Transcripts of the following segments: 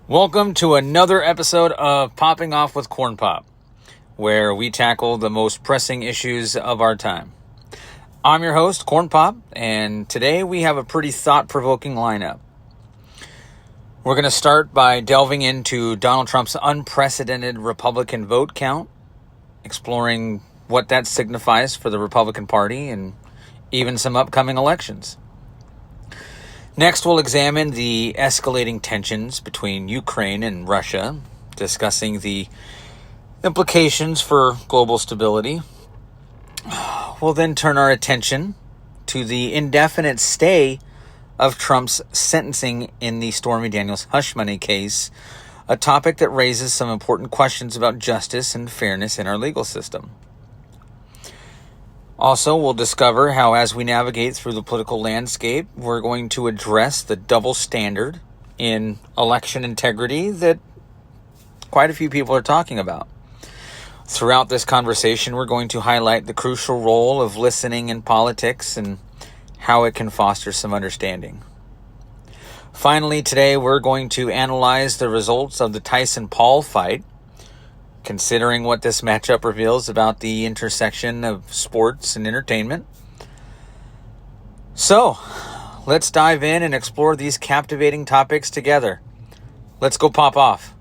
Welcome to another episode of Popping Off with Corn Pop, where we tackle the most pressing issues of our time. I'm your host, Corn Pop, and today we have a pretty thought-provoking lineup. We're going to start by delving into Donald Trump's unprecedented Republican vote count, exploring what that signifies for the Republican Party and even some upcoming elections. Next, we'll examine the escalating tensions between Ukraine and Russia, discussing the implications for global stability. We'll then turn our attention to the indefinite stay of Trump's sentencing in the Stormy Daniels hush money case, a topic that raises some important questions about justice and fairness in our legal system. Also, we'll discover how, as we navigate through the political landscape, we're going to address the double standard in election integrity that quite a few people are talking about. Throughout this conversation, we're going to highlight the crucial role of listening in politics and how it can foster some understanding. Finally, today, we're going to analyze the results of the Tyson-Paul fight, considering what this matchup reveals about the intersection of sports and entertainment. So, let's dive in and explore these captivating topics together. Let's go pop off.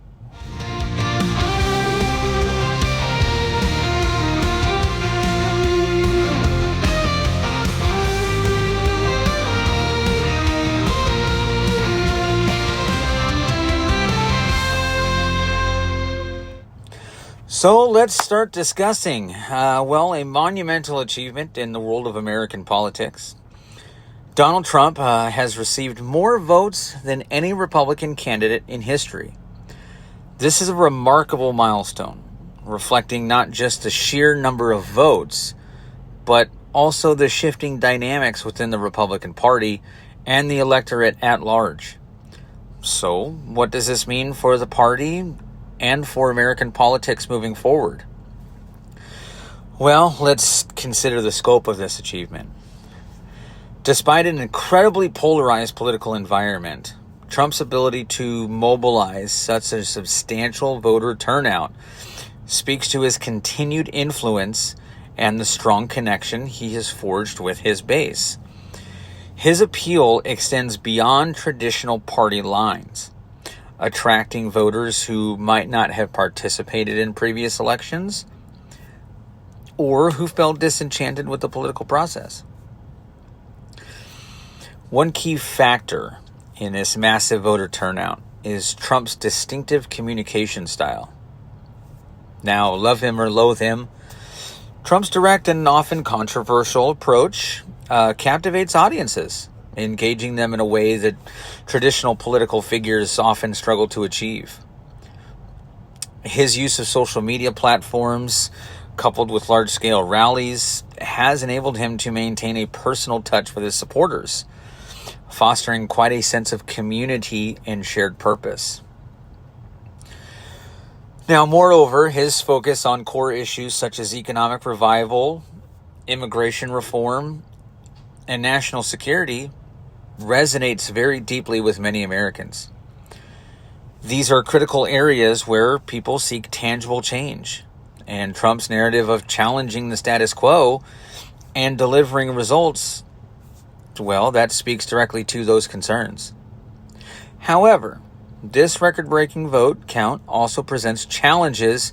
So let's start discussing, a monumental achievement in the world of American politics. Donald Trump has received more votes than any Republican candidate in history. This is a remarkable milestone, reflecting not just the sheer number of votes, but also the shifting dynamics within the Republican Party and the electorate at large. So, what does this mean for the party and for American politics moving forward? Well, let's consider the scope of this achievement. Despite an incredibly polarized political environment, Trump's ability to mobilize such a substantial voter turnout speaks to his continued influence and the strong connection he has forged with his base. His appeal extends beyond traditional party lines, attracting voters who might not have participated in previous elections or who felt disenchanted with the political process. One key factor in this massive voter turnout is Trump's distinctive communication style. Now, love him or loathe him, Trump's direct and often controversial approach captivates audiences, engaging them in a way that traditional political figures often struggle to achieve. His use of social media platforms, coupled with large-scale rallies, has enabled him to maintain a personal touch with his supporters, fostering quite a sense of community and shared purpose. Now, moreover, his focus on core issues such as economic revival, immigration reform, and national security resonates very deeply with many Americans. These are critical areas where people seek tangible change, and Trump's narrative of challenging the status quo and delivering results, well, that speaks directly to those concerns. However, this record-breaking vote count also presents challenges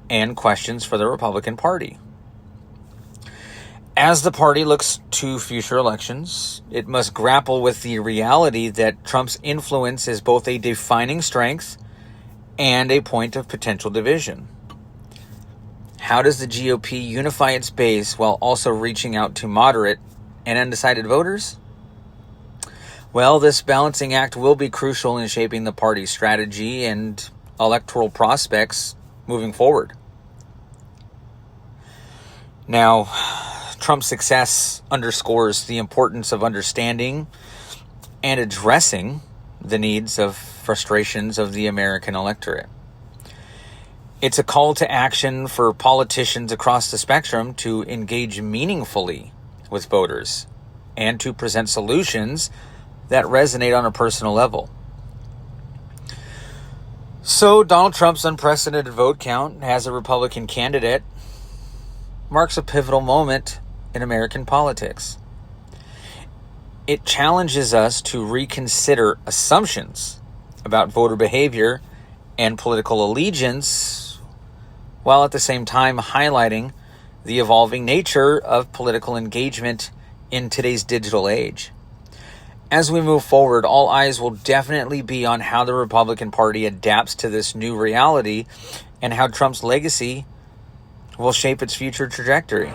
and questions for the Republican Party. As the party looks to future elections, it must grapple with the reality that Trump's influence is both a defining strength and a point of potential division. How does the GOP unify its base while also reaching out to moderate and undecided voters? Well, this balancing act will be crucial in shaping the party's strategy and electoral prospects moving forward. Now, Trump's success underscores the importance of understanding and addressing the needs of frustrations of the American electorate. It's a call to action for politicians across the spectrum to engage meaningfully with voters and to present solutions that resonate on a personal level. So Donald Trump's unprecedented vote count as a Republican candidate marks a pivotal moment in American politics. It challenges us to reconsider assumptions about voter behavior and political allegiance, while at the same time highlighting the evolving nature of political engagement in today's digital age. As we move forward, all eyes will definitely be on how the Republican Party adapts to this new reality and how Trump's legacy will shape its future trajectory.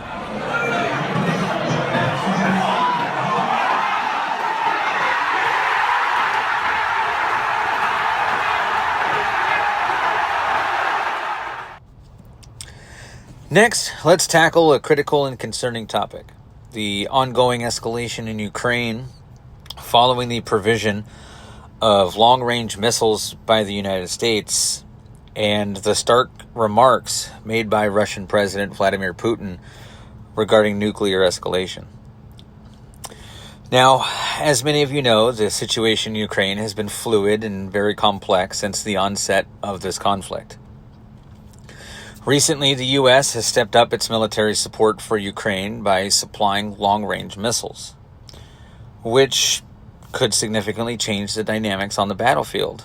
Next, let's tackle a critical and concerning topic: the ongoing escalation in Ukraine following the provision of long-range missiles by the United States and the stark remarks made by Russian President Vladimir Putin regarding nuclear escalation. Now, as many of you know, the situation in Ukraine has been fluid and very complex since the onset of this conflict. Recently, the U.S. has stepped up its military support for Ukraine by supplying long-range missiles, which could significantly change the dynamics on the battlefield.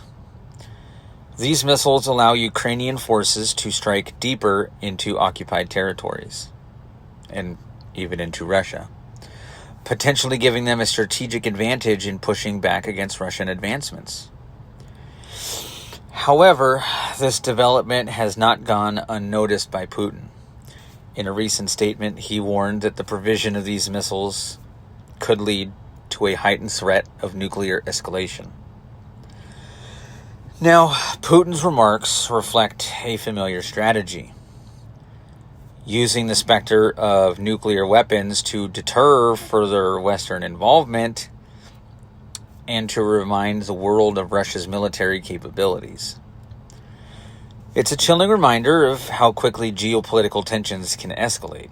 These missiles allow Ukrainian forces to strike deeper into occupied territories, and even into Russia, potentially giving them a strategic advantage in pushing back against Russian advancements. However, this development has not gone unnoticed by Putin. In a recent statement, he warned that the provision of these missiles could lead to a heightened threat of nuclear escalation. Now, Putin's remarks reflect a familiar strategy: using the specter of nuclear weapons to deter further Western involvement and to remind the world of Russia's military capabilities. It's a chilling reminder of how quickly geopolitical tensions can escalate.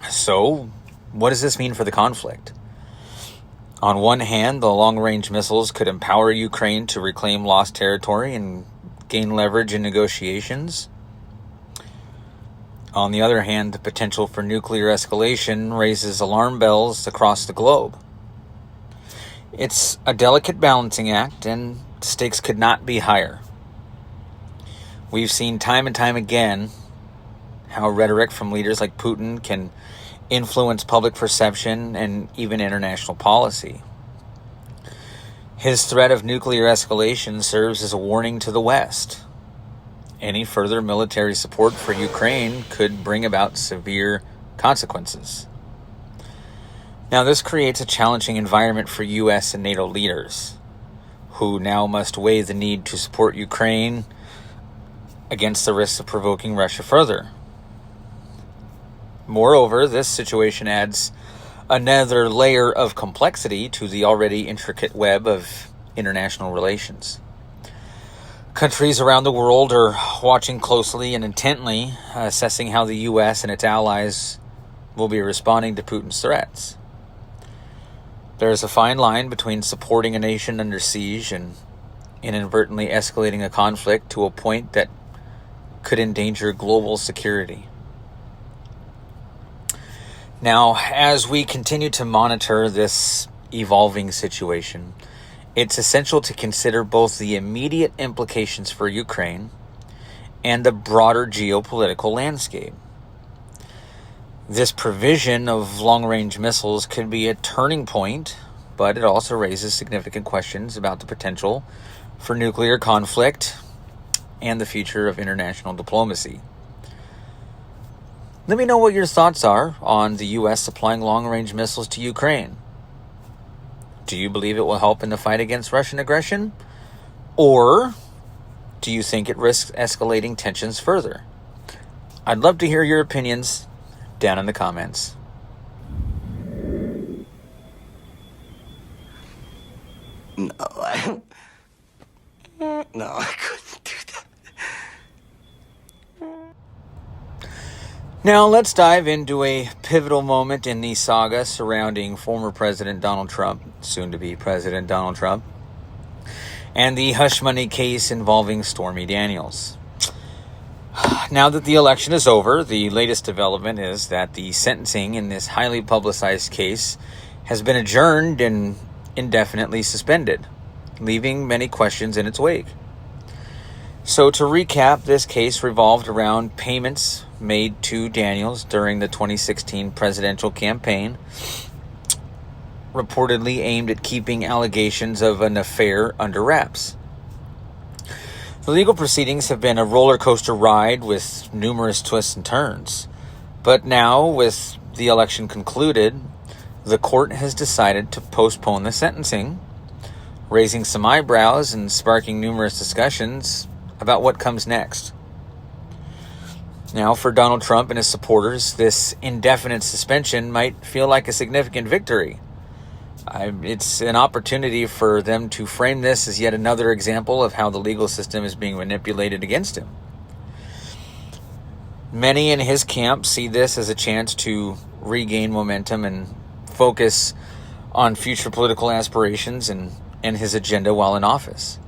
So, what does this mean for the conflict? On one hand, the long-range missiles could empower Ukraine to reclaim lost territory and gain leverage in negotiations. On the other hand, the potential for nuclear escalation raises alarm bells across the globe. It's a delicate balancing act, and stakes could not be higher. We've seen time and time again how rhetoric from leaders like Putin can influence public perception and even international policy. His threat of nuclear escalation serves as a warning to the West. Any further military support for Ukraine could bring about severe consequences. Now, this creates a challenging environment for U.S. and NATO leaders, who now must weigh the need to support Ukraine against the risks of provoking Russia further. Moreover, this situation adds another layer of complexity to the already intricate web of international relations. Countries around the world are watching closely and intently, assessing how the U.S. and its allies will be responding to Putin's threats. There is a fine line between supporting a nation under siege and inadvertently escalating a conflict to a point that could endanger global security. Now, as we continue to monitor this evolving situation, it's essential to consider both the immediate implications for Ukraine and the broader geopolitical landscape. This provision of long-range missiles could be a turning point, but it also raises significant questions about the potential for nuclear conflict and the future of international diplomacy. Let me know what your thoughts are on the U.S. supplying long-range missiles to Ukraine. Do you believe it will help in the fight against Russian aggression? Or do you think it risks escalating tensions further? I'd love to hear your opinions down in the comments. No, I couldn't do that. Now let's dive into a pivotal moment in the saga surrounding former President Donald Trump, soon to be President Donald Trump, and the hush money case involving Stormy Daniels. Now that the election is over, the latest development is that the sentencing in this highly publicized case has been adjourned and indefinitely suspended, leaving many questions in its wake. So to recap, this case revolved around payments made to Daniels during the 2016 presidential campaign, reportedly aimed at keeping allegations of an affair under wraps. The legal proceedings have been a roller coaster ride with numerous twists and turns. But now, with the election concluded, the court has decided to postpone the sentencing, raising some eyebrows and sparking numerous discussions about what comes next. Now, for Donald Trump and his supporters, this indefinite suspension might feel like a significant victory. It's an opportunity for them to frame this as yet another example of how the legal system is being manipulated against him. Many in his camp see this as a chance to regain momentum and focus on future political aspirations and his agenda while in office.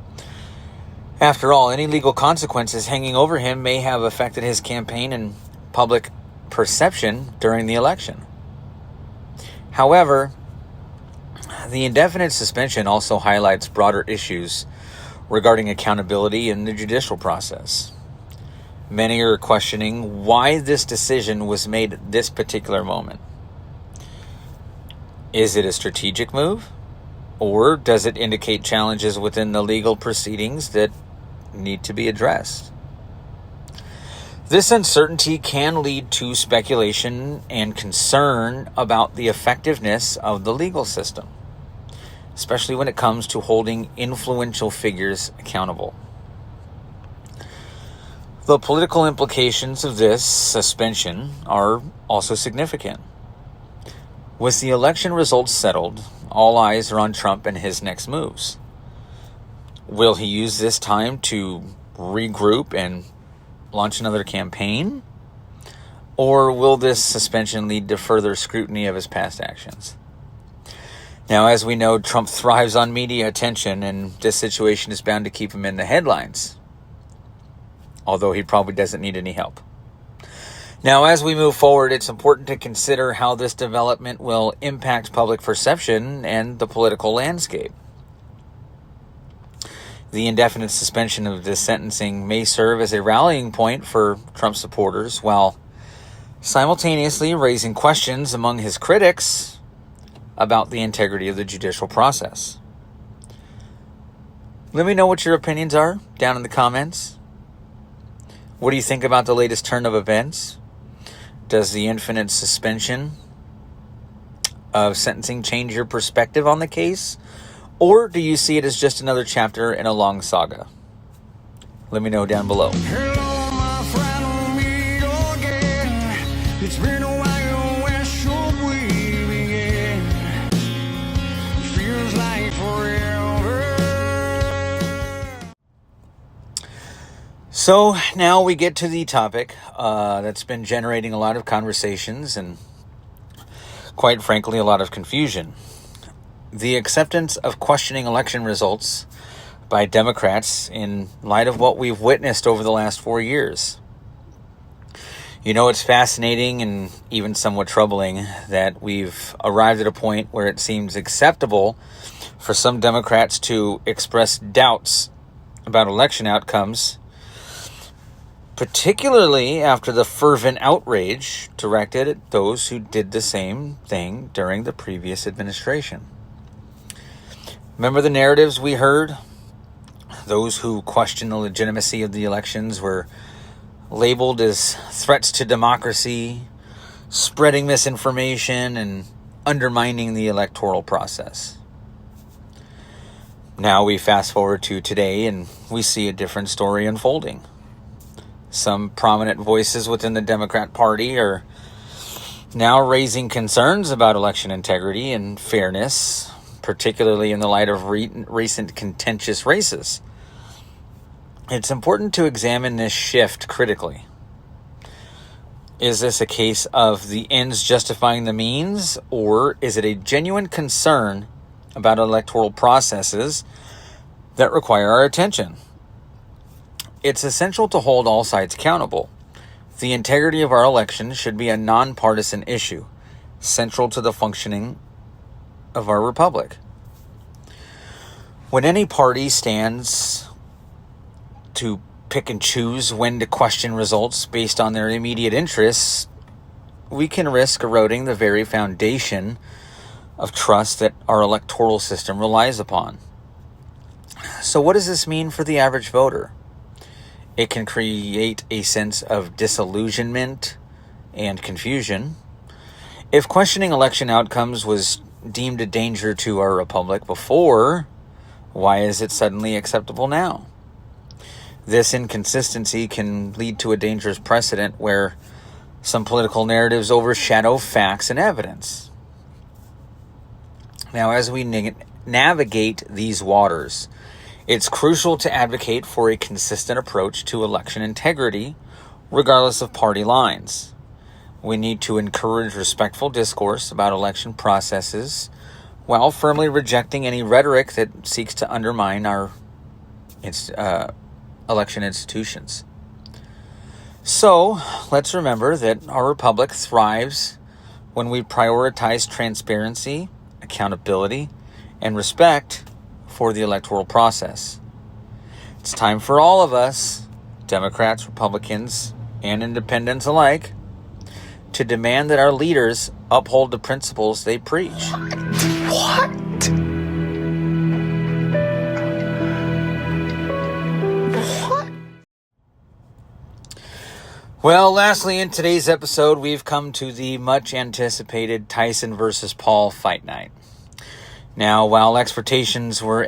After all, any legal consequences hanging over him may have affected his campaign and public perception during the election. However, the indefinite suspension also highlights broader issues regarding accountability in the judicial process. Many are questioning why this decision was made at this particular moment. Is it a strategic move? Or does it indicate challenges within the legal proceedings that need to be addressed? This uncertainty can lead to speculation and concern about the effectiveness of the legal system, especially when it comes to holding influential figures accountable. The political implications of this suspension are also significant. With the election results settled, all eyes are on Trump and his next moves. Will he use this time to regroup and launch another campaign? Or will this suspension lead to further scrutiny of his past actions? Now, as we know, Trump thrives on media attention, and this situation is bound to keep him in the headlines, although he probably doesn't need any help. Now, as we move forward, it's important to consider how this development will impact public perception and the political landscape. The indefinite suspension of this sentencing may serve as a rallying point for Trump supporters, while simultaneously raising questions among his critics about the integrity of the judicial process. Let me know what your opinions are down in the comments. What do you think about the latest turn of events? Does the infinite suspension of sentencing change your perspective on the case? Or do you see it as just another chapter in a long saga? Let me know down below. Hello, my friend, we'll meet again. It's been a while, where should we begin? Feels like forever. So now we get to the topic that's been generating a lot of conversations and, quite frankly, a lot of confusion. The acceptance of questioning election results by Democrats in light of what we've witnessed over the last 4 years. You know, it's fascinating and even somewhat troubling that we've arrived at a point where it seems acceptable for some Democrats to express doubts about election outcomes, particularly after the fervent outrage directed at those who did the same thing during the previous administration. Remember the narratives we heard? Those who questioned the legitimacy of the elections were labeled as threats to democracy, spreading misinformation, and undermining the electoral process. Now we fast forward to today and we see a different story unfolding. Some prominent voices within the Democrat Party are now raising concerns about election integrity and fairness, particularly in the light of recent contentious races. It's important to examine this shift critically. Is this a case of the ends justifying the means, or is it a genuine concern about electoral processes that require our attention. It's essential to hold all sides accountable. The integrity of our election should be a nonpartisan issue, central to the functioning of our republic. When any party stands to pick and choose when to question results based on their immediate interests, we can risk eroding the very foundation of trust that our electoral system relies upon. So what does this mean for the average voter? It can create a sense of disillusionment and confusion. If questioning election outcomes was deemed a danger to our republic before, why is it suddenly acceptable now? This inconsistency can lead to a dangerous precedent where some political narratives overshadow facts and evidence. Now, as we navigate these waters, it's crucial to advocate for a consistent approach to election integrity, regardless of party lines. We need to encourage respectful discourse about election processes while firmly rejecting any rhetoric that seeks to undermine our election institutions. So, let's remember that our republic thrives when we prioritize transparency, accountability, and respect for the electoral process. It's time for all of us, Democrats, Republicans, and independents alike, to demand that our leaders uphold the principles they preach. What? Well, lastly, in today's episode, we've come to the much anticipated Tyson versus Paul fight night. Now, while expectations were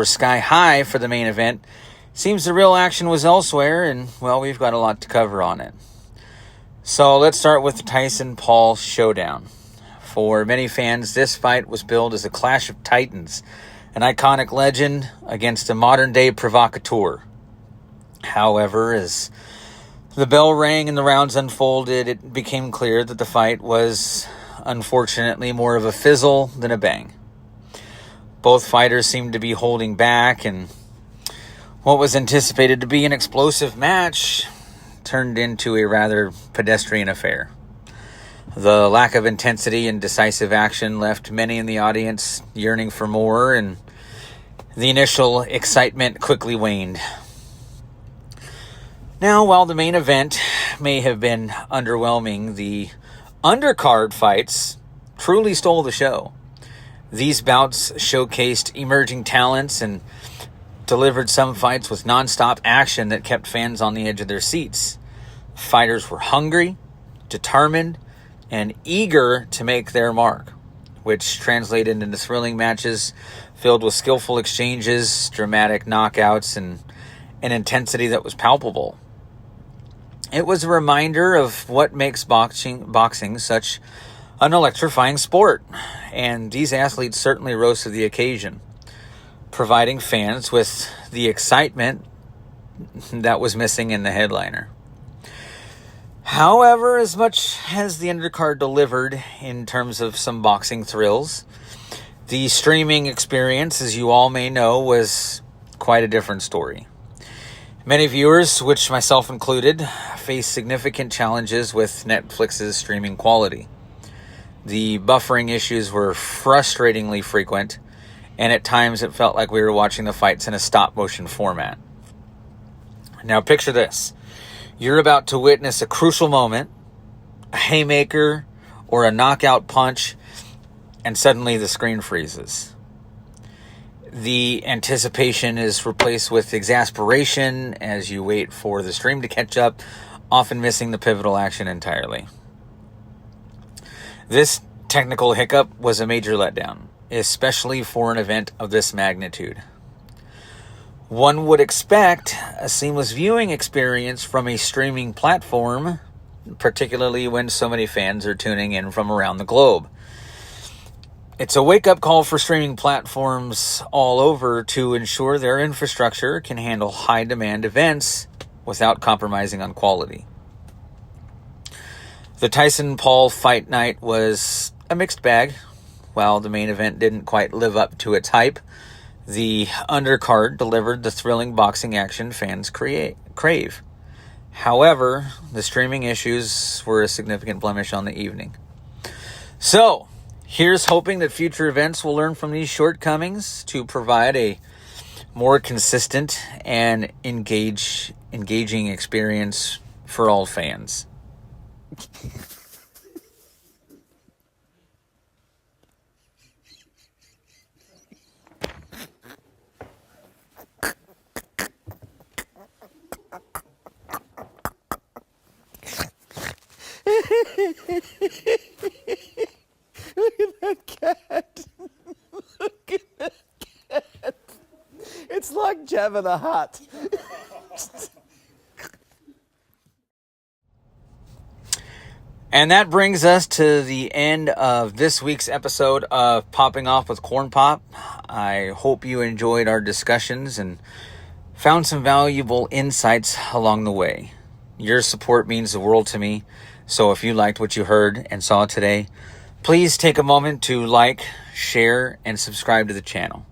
sky high for the main event, seems the real action was elsewhere, and, well, we've got a lot to cover on it. So let's start with the Tyson-Paul showdown. For many fans, this fight was billed as a clash of titans, an iconic legend against a modern-day provocateur. However, as the bell rang and the rounds unfolded, it became clear that the fight was, unfortunately, more of a fizzle than a bang. Both fighters seemed to be holding back, and what was anticipated to be an explosive match turned into a rather pedestrian affair. The lack of intensity and decisive action left many in the audience yearning for more, and the initial excitement quickly waned. Now, while the main event may have been underwhelming, the undercard fights truly stole the show. These bouts showcased emerging talents and delivered some fights with nonstop action that kept fans on the edge of their seats. Fighters were hungry, determined, and eager to make their mark, which translated into thrilling matches filled with skillful exchanges, dramatic knockouts, and an intensity that was palpable. It was a reminder of what makes boxing such an electrifying sport, and these athletes certainly rose to the occasion, providing fans with the excitement that was missing in the headliner. However, as much as the undercard delivered in terms of some boxing thrills, the streaming experience, as you all may know, was quite a different story. Many viewers, which myself included, face significant challenges with Netflix's streaming quality. The buffering issues were frustratingly frequent, and at times it felt like we were watching the fights in a stop-motion format. Now picture this. You're about to witness a crucial moment, a haymaker or a knockout punch, and suddenly the screen freezes. The anticipation is replaced with exasperation as you wait for the stream to catch up, often missing the pivotal action entirely. This technical hiccup was a major letdown, especially for an event of this magnitude. One would expect a seamless viewing experience from a streaming platform, particularly when so many fans are tuning in from around the globe. It's a wake-up call for streaming platforms all over to ensure their infrastructure can handle high-demand events without compromising on quality. The Tyson-Paul fight night was a mixed bag. While the main event didn't quite live up to its hype, The undercard delivered the thrilling boxing action fans crave. However, the streaming issues were a significant blemish on the evening. So, here's hoping that future events will learn from these shortcomings to provide a more consistent and engaging experience for all fans. Look at that cat. Look at that cat. It's like Jabba the Hutt. And that brings us to the end of this week's episode of Popping Off with Corn Pop. I hope you enjoyed our discussions and found some valuable insights along the way. Your support means the world to me, so if you liked what you heard and saw today, please take a moment to like, share, and subscribe to the channel.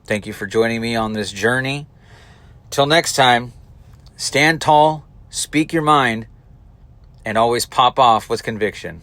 Thank you for joining me on this journey. Till next time, stand tall, speak your mind, and always pop off with conviction.